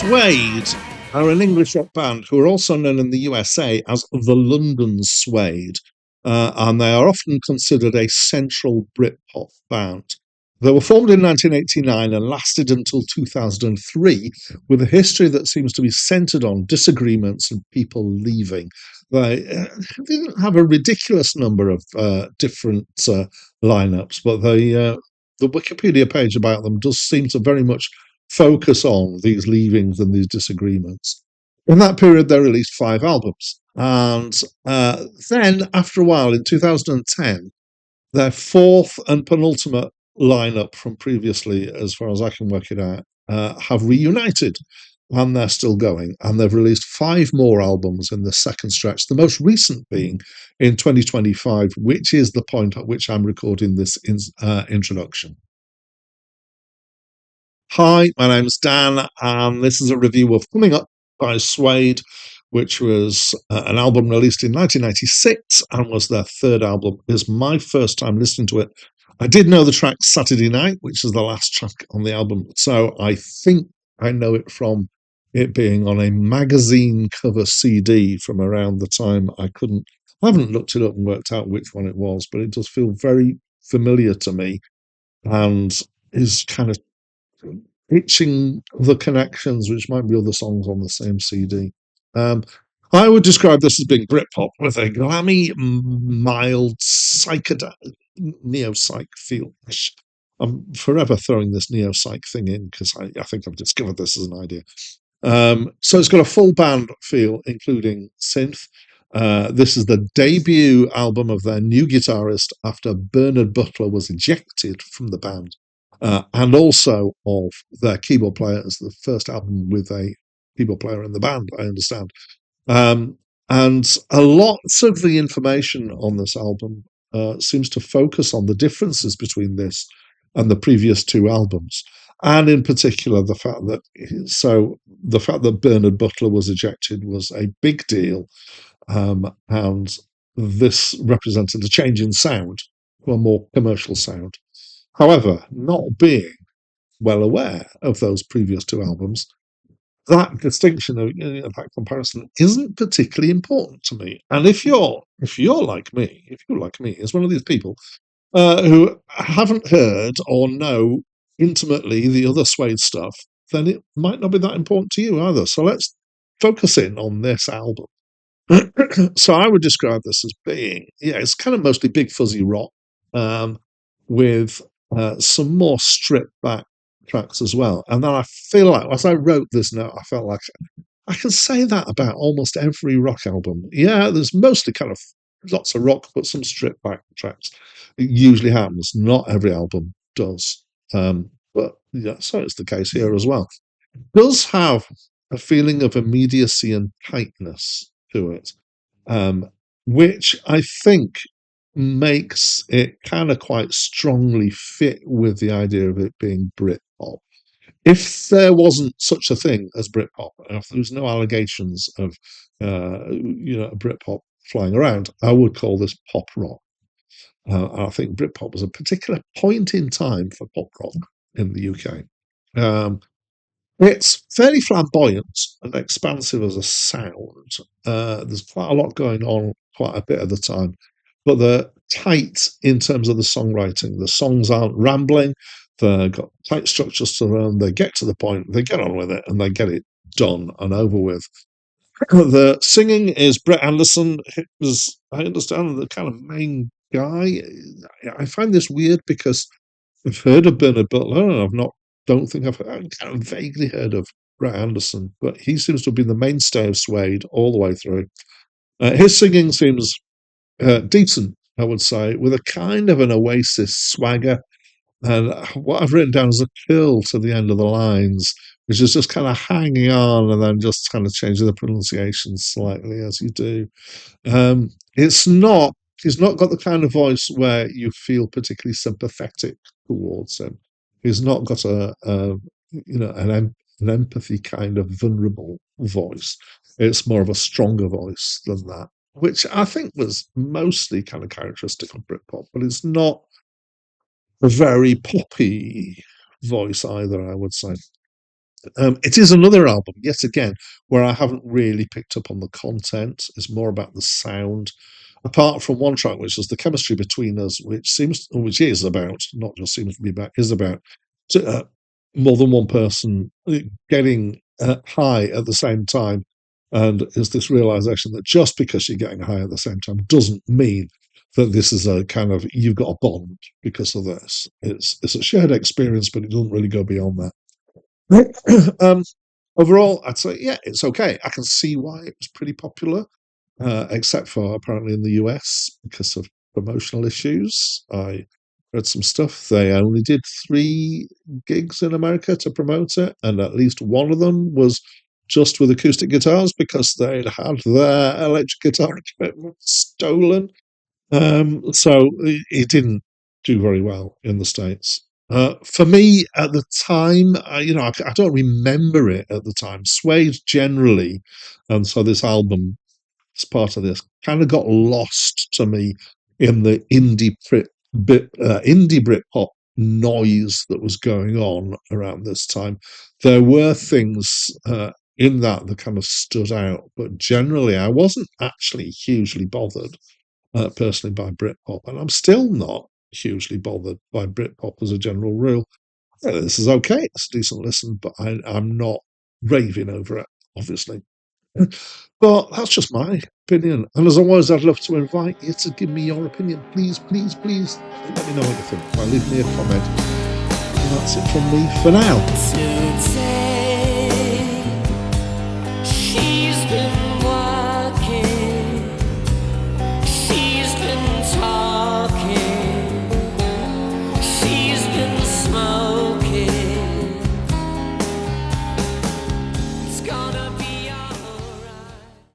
Suede are an English rock band who are also known in the USA as the London Suede, and they are often considered a central Britpop band. They were formed in 1989 and lasted until 2003, with a history that seems to be centered on disagreements and people leaving. They didn't have a ridiculous number of different lineups, but the Wikipedia page about them does seem to very much focus on these leavings and these disagreements. In that period, they released 5 albums. And then, after a while, in 2010, their fourth and penultimate lineup from previously, as far as I can work it out, have reunited. And they're still going. And they've released 5 more albums in the second stretch, the most recent being in 2025, which is the point at which I'm recording this introduction. Hi, my name's Dan, and this is a review of Coming Up by Suede, which was an album released in 1996 and was their third album. It was my first time listening to it. I did know the track Saturday Night, which is the last track on the album, so I think I know it from it being on a magazine cover CD from around the time I haven't looked it up and worked out which one it was, but it does feel very familiar to me and is kind of itching the connections, which might be other songs on the same CD. Um, I would describe this as being Britpop with a glammy, mild psychedelic neo-psych feel. I'm forever throwing this neo-psych thing in because I think I've discovered this as an idea. So it's got a full band feel, including synth. This is the debut album of their new guitarist after Bernard Butler was ejected from the band. And also of their keyboard player. It's the first album with a keyboard player in the band, I understand. And a lot of the information on this album seems to focus on the differences between this and the previous 2 albums. And in particular, the fact that Bernard Butler was ejected was a big deal, and this represented a change in sound to a more commercial sound. However, not being well aware of those previous 2 albums, that distinction of that comparison isn't particularly important to me. And if you're like me, as one of these people who haven't heard or know intimately the other Suede stuff, then it might not be that important to you either. So let's focus in on this album. So I would describe this as being, it's kind of mostly big fuzzy rock, with some more stripped back tracks as well. And then I feel like, as I wrote this note, I felt like I can say that about almost every rock album. Yeah, there's mostly kind of lots of rock, but some stripped back tracks. It usually happens. Not every album does. But yeah, so it's the case here as well. It does have a feeling of immediacy and tightness to it, which I think makes it kind of quite strongly fit with the idea of it being Britpop. If there wasn't such a thing as Britpop, if there was no allegations of Britpop flying around, I would call this pop rock. I think Britpop was a particular point in time for pop rock in the UK. It's fairly flamboyant and expansive as a sound. There's quite a lot going on quite a bit of the time, but they're tight in terms of the songwriting. The songs aren't rambling. They've got tight structures to them. They get to the point, they get on with it, and they get it done and over with. The singing is Brett Anderson, who's, I understand, the kind of main guy. I find this weird because I've heard of Bernard Butler, and I've kind of vaguely heard of Brett Anderson, but he seems to have been the mainstay of Suede all the way through. His singing seems decent, I would say, with a kind of an Oasis swagger. And what I've written down is a curl to the end of the lines, which is just kind of hanging on and then just kind of changing the pronunciation slightly as you do. He's not got the kind of voice where you feel particularly sympathetic towards him. He's not got an empathy kind of vulnerable voice. It's more of a stronger voice than that, which I think was mostly kind of characteristic of Britpop, but it's not a very poppy voice either, I would say. It is another album, yet again, where I haven't really picked up on the content. It's more about the sound. Apart from one track, which is the chemistry between us, which is about, not just seems to be about, is about uh, more than one person getting high at the same time, and is this realization that just because you're getting high at the same time doesn't mean that this is a kind of you've got a bond because of this. It's a shared experience, but it doesn't really go beyond that. um, Overall, I'd say, yeah, it's okay. I can see why it was pretty popular, except for apparently in the US because of promotional issues. I read some stuff. They only did 3 gigs in America to promote it, and at least one of them was just with acoustic guitars because they'd had their electric guitar equipment stolen. So it didn't do very well in the States. For me at the time, I don't remember it at the time. Suede generally, and so this album, as part of this, kind of got lost to me in the indie Britpop noise that was going on around this time. There were things in that kind of stood out, but generally, I wasn't actually hugely bothered personally by Britpop, and I'm still not hugely bothered by Britpop as a general rule. This is okay; it's a decent listen, but I'm not raving over it, obviously. But that's just my opinion. And as always, I'd love to invite you to give me your opinion. Please, please, please let me know what you think by leaving me a comment. And that's it from me for now.